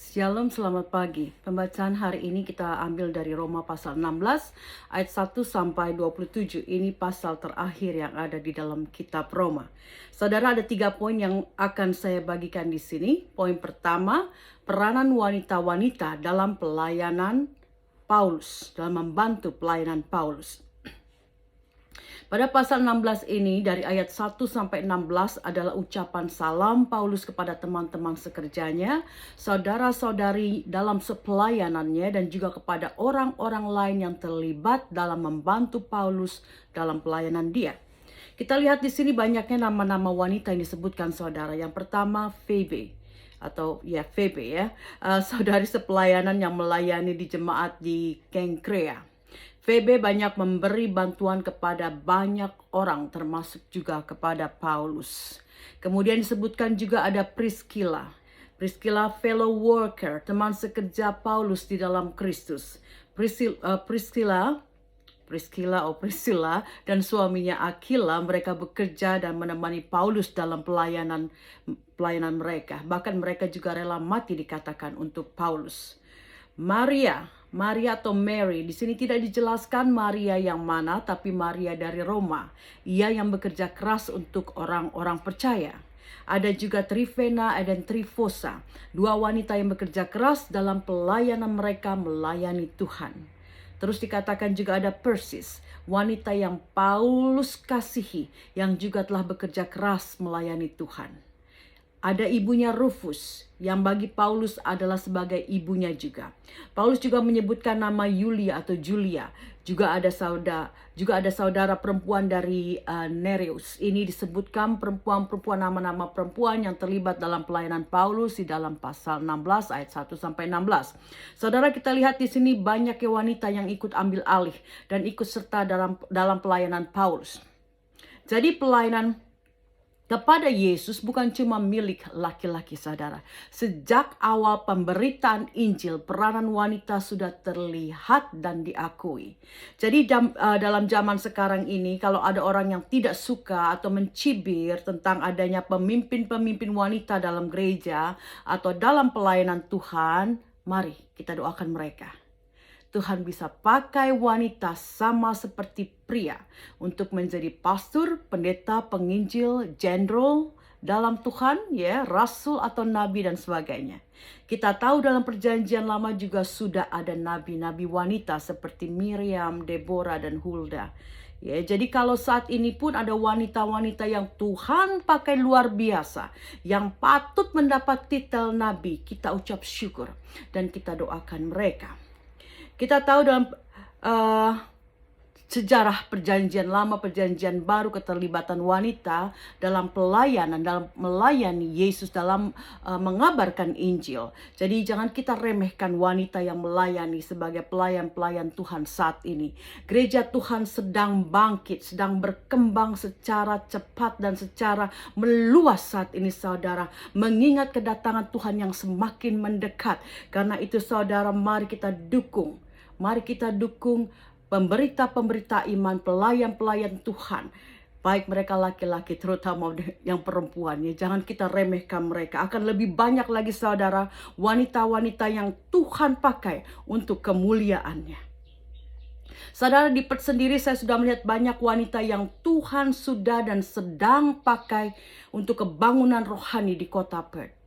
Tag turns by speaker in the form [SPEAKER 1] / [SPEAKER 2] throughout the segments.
[SPEAKER 1] Shalom, selamat pagi. Pembacaan hari ini kita ambil dari Roma pasal 16 ayat 1 sampai 27. Ini pasal terakhir yang ada di dalam kitab Roma. Saudara, ada 3 poin yang akan saya bagikan di sini. Poin pertama, peranan wanita-wanita dalam pelayanan Paulus, dalam membantu pelayanan Paulus. Pada pasal 16 ini dari ayat 1 sampai 16 adalah ucapan salam Paulus kepada teman-teman sekerjanya, saudara-saudari dalam sepelayanannya dan juga kepada orang-orang lain yang terlibat dalam membantu Paulus dalam pelayanan dia. Kita lihat di sini banyaknya nama-nama wanita yang disebutkan saudara. Yang pertama Phoebe atau ya Phoebe ya, saudari sepelayanan yang melayani di jemaat di Kenkrea. Phoebe banyak memberi bantuan kepada banyak orang, termasuk juga kepada Paulus. Kemudian disebutkan juga ada Priscilla. Priscilla fellow worker, teman sekerja Paulus di dalam Kristus. Priscilla dan suaminya Aquila, mereka bekerja dan menemani Paulus dalam pelayanan mereka. Bahkan mereka juga rela mati dikatakan untuk Paulus. Maria atau Mary, di sini tidak dijelaskan Maria yang mana, tapi Maria dari Roma. Ia yang bekerja keras untuk orang-orang percaya. Ada juga Trifena dan Trifosa, dua wanita yang bekerja keras dalam pelayanan mereka melayani Tuhan. Terus dikatakan juga ada Persis, wanita yang Paulus kasihi, yang juga telah bekerja keras melayani Tuhan. Ada ibunya Rufus, yang bagi Paulus adalah sebagai ibunya juga. Paulus juga menyebutkan nama Yulia atau Julia. Juga ada saudara perempuan dari Nereus. Ini disebutkan perempuan-perempuan, nama-nama perempuan yang terlibat dalam pelayanan Paulus di dalam pasal 16 ayat 1 sampai 16. Saudara, kita lihat di sini banyak wanita yang ikut ambil alih dan ikut serta dalam pelayanan Paulus. Jadi pelayanan kepada Yesus bukan cuma milik laki-laki, saudara. Sejak awal pemberitaan Injil, peranan wanita sudah terlihat dan diakui. Jadi dalam zaman sekarang ini, kalau ada orang yang tidak suka atau mencibir tentang adanya pemimpin-pemimpin wanita dalam gereja atau dalam pelayanan Tuhan, mari kita doakan mereka. Tuhan bisa pakai wanita sama seperti pria untuk menjadi pastor, pendeta, penginjil, jenderal dalam Tuhan, ya, rasul atau nabi dan sebagainya. Kita tahu dalam perjanjian lama juga sudah ada nabi-nabi wanita seperti Miriam, Deborah dan Hulda. Ya, jadi kalau saat ini pun ada wanita-wanita yang Tuhan pakai luar biasa, yang patut mendapat titel nabi, kita ucap syukur dan kita doakan mereka. Kita tahu dalam sejarah perjanjian lama, perjanjian baru, keterlibatan wanita dalam pelayanan, dalam melayani Yesus, dalam mengabarkan Injil. Jadi jangan kita remehkan wanita yang melayani sebagai pelayan-pelayan Tuhan saat ini. Gereja Tuhan sedang bangkit, sedang berkembang secara cepat dan secara meluas saat ini, saudara. Mengingat kedatangan Tuhan yang semakin mendekat. Karena itu, saudara, mari kita dukung. Mari kita dukung pemberita-pemberita iman, pelayan-pelayan Tuhan. Baik mereka laki-laki, terutama yang perempuan. Ya, jangan kita remehkan mereka. Akan lebih banyak lagi, saudara, wanita-wanita yang Tuhan pakai untuk kemuliaannya. Saudara, di Perth sendiri saya sudah melihat banyak wanita yang Tuhan sudah dan sedang pakai untuk kebangunan rohani di kota Perth.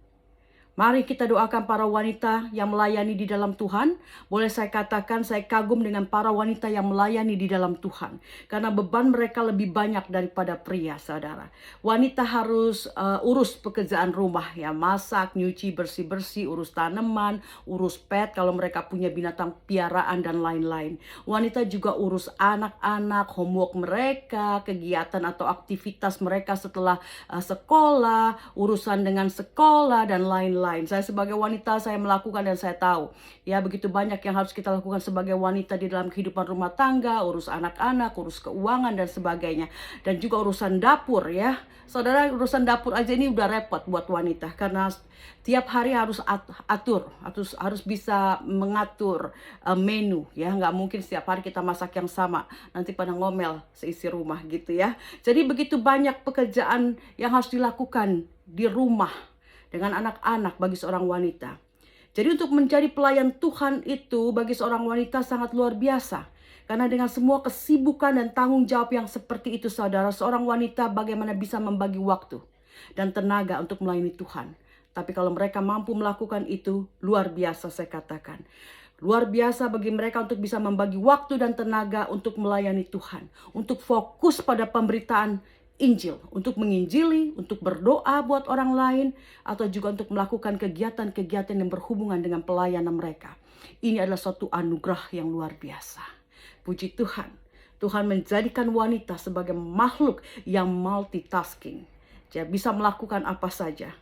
[SPEAKER 1] Mari kita doakan para wanita yang melayani di dalam Tuhan. Boleh saya katakan saya kagum dengan para wanita yang melayani di dalam Tuhan. Karena beban mereka lebih banyak daripada pria, saudara. Wanita harus urus pekerjaan rumah, ya, masak, nyuci, bersih-bersih, urus tanaman, urus pet kalau mereka punya binatang piaraan dan lain-lain. Wanita juga urus anak-anak, homework mereka, kegiatan atau aktivitas mereka setelah sekolah, urusan dengan sekolah dan lain-lain. Saya sebagai wanita, saya melakukan dan saya tahu, ya, begitu banyak yang harus kita lakukan sebagai wanita di dalam kehidupan rumah tangga, urus anak-anak, urus keuangan dan sebagainya, dan juga urusan dapur, ya. Saudara, urusan dapur aja ini udah repot buat wanita karena tiap hari harus harus bisa mengatur menu, ya. Nggak mungkin setiap hari kita masak yang sama, nanti pada ngomel seisi rumah gitu, ya. Jadi begitu banyak pekerjaan yang harus dilakukan di rumah dengan anak-anak bagi seorang wanita. Jadi untuk menjadi pelayan Tuhan itu bagi seorang wanita sangat luar biasa. Karena dengan semua kesibukan dan tanggung jawab yang seperti itu saudara, seorang wanita bagaimana bisa membagi waktu dan tenaga untuk melayani Tuhan. Tapi kalau mereka mampu melakukan itu, luar biasa saya katakan. Luar biasa bagi mereka untuk bisa membagi waktu dan tenaga untuk melayani Tuhan. Untuk fokus pada pemberitaan Injil, untuk menginjili, untuk berdoa buat orang lain, atau juga untuk melakukan kegiatan-kegiatan yang berhubungan dengan pelayanan mereka. Ini adalah suatu anugerah yang luar biasa. Puji Tuhan. Tuhan menjadikan wanita sebagai makhluk yang multitasking. Dia bisa melakukan apa saja.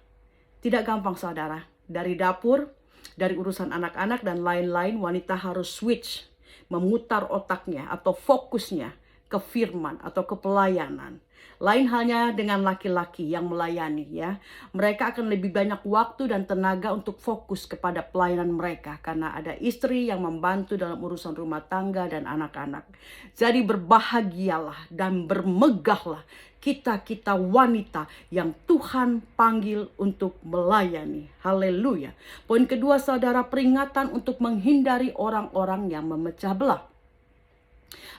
[SPEAKER 1] Tidak gampang saudara. Dari dapur, dari urusan anak-anak dan lain-lain, wanita harus switch, memutar otaknya atau fokusnya ke firman atau ke pelayanan. Lain halnya dengan laki-laki yang melayani ya. Mereka akan lebih banyak waktu dan tenaga untuk fokus kepada pelayanan mereka. Karena ada istri yang membantu dalam urusan rumah tangga dan anak-anak. Jadi berbahagialah dan bermegahlah kita-kita wanita yang Tuhan panggil untuk melayani. Haleluya. Poin kedua saudara, peringatan untuk menghindari orang-orang yang memecah belah.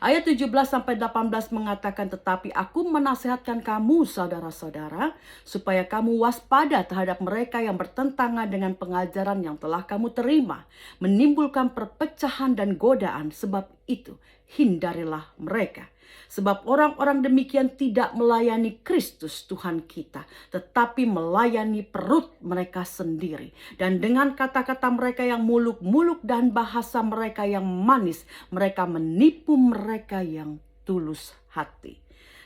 [SPEAKER 1] Ayat 17-18 mengatakan, tetapi aku menasihatkan kamu saudara-saudara, supaya kamu waspada terhadap mereka yang bertentangan dengan pengajaran yang telah kamu terima, menimbulkan perpecahan dan godaan. Sebab itu hindarilah mereka. Sebab orang-orang demikian tidak melayani Kristus Tuhan kita, tetapi melayani perut mereka sendiri. Dan dengan kata-kata mereka yang muluk-muluk dan bahasa mereka yang manis, mereka menipu mereka yang tulus hati.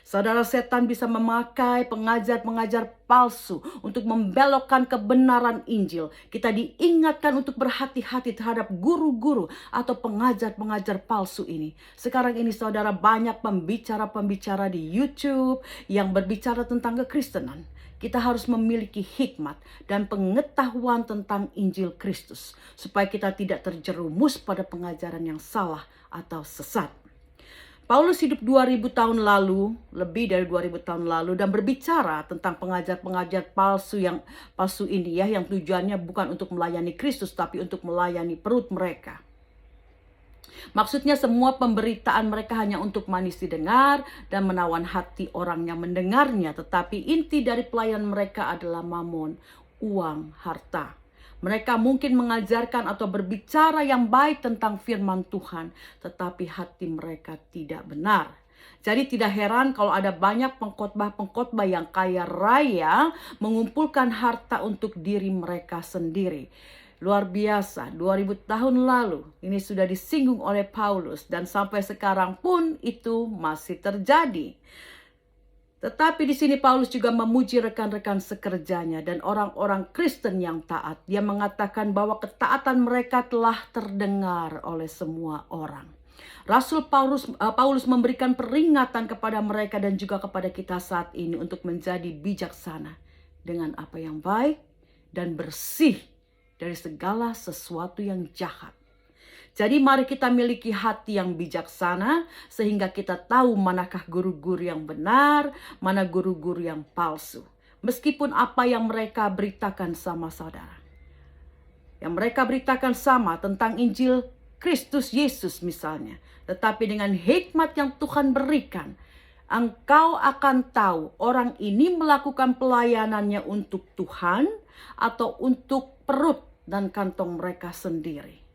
[SPEAKER 1] Saudara, setan bisa memakai pengajar-pengajar palsu untuk membelokkan kebenaran Injil. Kita diingatkan untuk berhati-hati terhadap guru-guru atau pengajar-pengajar palsu ini. Sekarang ini saudara, banyak pembicara-pembicara di YouTube yang berbicara tentang kekristenan. Kita harus memiliki hikmat dan pengetahuan tentang Injil Kristus, supaya kita tidak terjerumus pada pengajaran yang salah atau sesat. Paulus hidup 2000 tahun lalu, lebih dari 2000 tahun lalu, dan berbicara tentang pengajar-pengajar palsu ini ya, yang tujuannya bukan untuk melayani Kristus tapi untuk melayani perut mereka. Maksudnya semua pemberitaan mereka hanya untuk manis didengar dan menawan hati orang yang mendengarnya, tetapi inti dari pelayanan mereka adalah mamon, uang, harta. Mereka mungkin mengajarkan atau berbicara yang baik tentang firman Tuhan, tetapi hati mereka tidak benar. Jadi tidak heran kalau ada banyak pengkhotbah-pengkhotbah yang kaya raya mengumpulkan harta untuk diri mereka sendiri. Luar biasa, 2000 tahun lalu ini sudah disinggung oleh Paulus dan sampai sekarang pun itu masih terjadi. Tetapi di sini Paulus juga memuji rekan-rekan sekerjanya dan orang-orang Kristen yang taat. Dia mengatakan bahwa ketaatan mereka telah terdengar oleh semua orang. Rasul Paulus memberikan peringatan kepada mereka dan juga kepada kita saat ini untuk menjadi bijaksana dengan apa yang baik dan bersih dari segala sesuatu yang jahat. Jadi mari kita miliki hati yang bijaksana sehingga kita tahu manakah guru-guru yang benar, mana guru-guru yang palsu. Meskipun apa yang mereka beritakan sama saudara. Yang mereka beritakan sama tentang Injil Kristus Yesus misalnya. Tetapi dengan hikmat yang Tuhan berikan, engkau akan tahu orang ini melakukan pelayanannya untuk Tuhan atau untuk perut dan kantong mereka sendiri.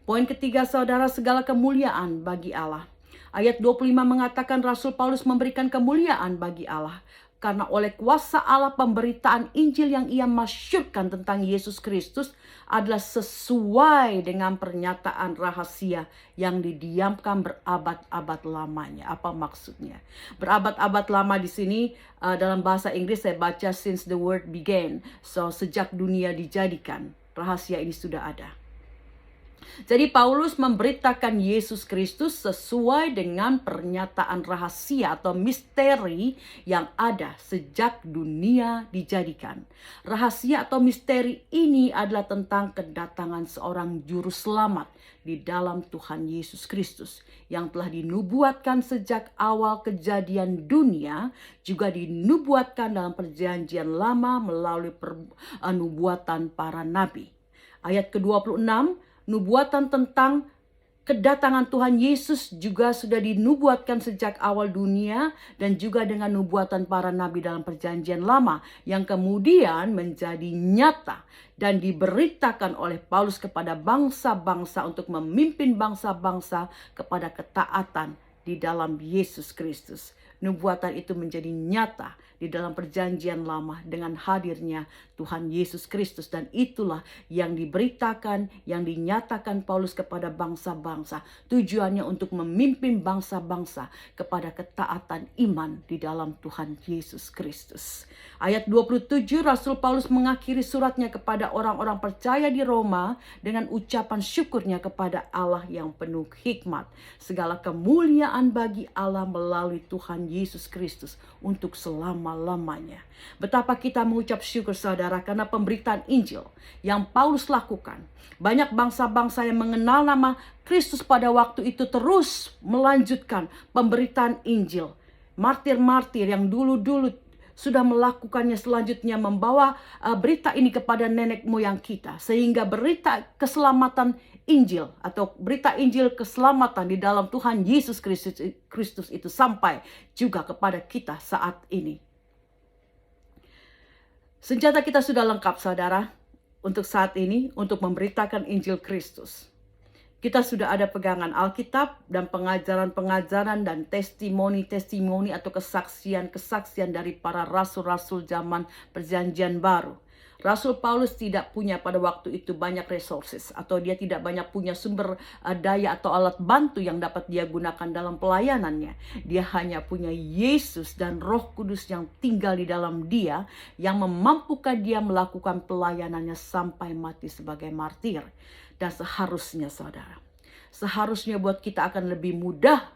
[SPEAKER 1] Poin ketiga saudara, segala kemuliaan bagi Allah. Ayat 25 mengatakan Rasul Paulus memberikan kemuliaan bagi Allah. Karena oleh kuasa Allah pemberitaan Injil yang ia masyurkan tentang Yesus Kristus adalah sesuai dengan pernyataan rahasia yang didiamkan berabad-abad lamanya. Apa maksudnya? Berabad-abad lama di sini dalam bahasa Inggris saya baca since the world began. So sejak dunia dijadikan, rahasia ini sudah ada. Jadi Paulus memberitakan Yesus Kristus sesuai dengan pernyataan rahasia atau misteri yang ada sejak dunia dijadikan. Rahasia atau misteri ini adalah tentang kedatangan seorang juru selamat di dalam Tuhan Yesus Kristus yang telah dinubuatkan sejak awal kejadian dunia, juga dinubuatkan dalam perjanjian lama melalui nubuatan para nabi. Ayat ke-26, nubuatan tentang kedatangan Tuhan Yesus juga sudah dinubuatkan sejak awal dunia dan juga dengan nubuatan para nabi dalam perjanjian lama yang kemudian menjadi nyata dan diberitakan oleh Paulus kepada bangsa-bangsa untuk memimpin bangsa-bangsa kepada ketaatan di dalam Yesus Kristus. Nubuatan itu menjadi nyata di dalam perjanjian lama dengan hadirnya Tuhan Yesus Kristus, dan itulah yang diberitakan, yang dinyatakan Paulus kepada bangsa-bangsa. Tujuannya untuk memimpin bangsa-bangsa kepada ketaatan iman di dalam Tuhan Yesus Kristus. Ayat 27, Rasul Paulus mengakhiri suratnya kepada orang-orang percaya di Roma dengan ucapan syukurnya kepada Allah yang penuh hikmat. Segala kemuliaan bagi Allah melalui Tuhan Yesus Kristus untuk selama-lamanya. Betapa kita mengucap syukur saudara karena pemberitaan Injil yang Paulus lakukan. Banyak bangsa-bangsa yang mengenal nama Kristus pada waktu itu terus melanjutkan pemberitaan Injil. Martir-martir yang dulu-dulu sudah melakukannya selanjutnya membawa berita ini kepada nenek moyang kita. Sehingga berita keselamatan Injil atau berita Injil keselamatan di dalam Tuhan Yesus Kristus itu sampai juga kepada kita saat ini. Senjata kita sudah lengkap saudara untuk saat ini untuk memberitakan Injil Kristus. Kita sudah ada pegangan Alkitab dan pengajaran-pengajaran dan testimoni-testimoni atau kesaksian-kesaksian dari para rasul-rasul zaman perjanjian baru. Rasul Paulus tidak punya pada waktu itu banyak resources atau dia tidak banyak punya sumber daya atau alat bantu yang dapat dia gunakan dalam pelayanannya. Dia hanya punya Yesus dan Roh Kudus yang tinggal di dalam dia yang memampukan dia melakukan pelayanannya sampai mati sebagai martir. Dan seharusnya saudara, seharusnya buat kita akan lebih mudah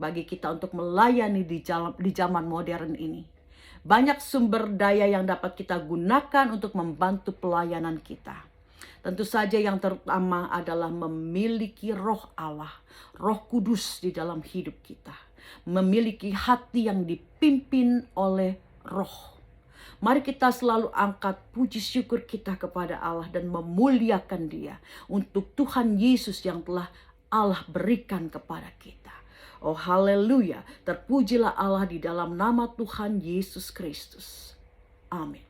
[SPEAKER 1] bagi kita untuk melayani di zaman modern ini. Banyak sumber daya yang dapat kita gunakan untuk membantu pelayanan kita. Tentu saja yang terutama adalah memiliki roh Allah, Roh Kudus di dalam hidup kita. Memiliki hati yang dipimpin oleh roh. Mari kita selalu angkat puji syukur kita kepada Allah dan memuliakan Dia untuk Tuhan Yesus yang telah Allah berikan kepada kita. Oh haleluya, terpujilah Allah di dalam nama Tuhan Yesus Kristus. Amin.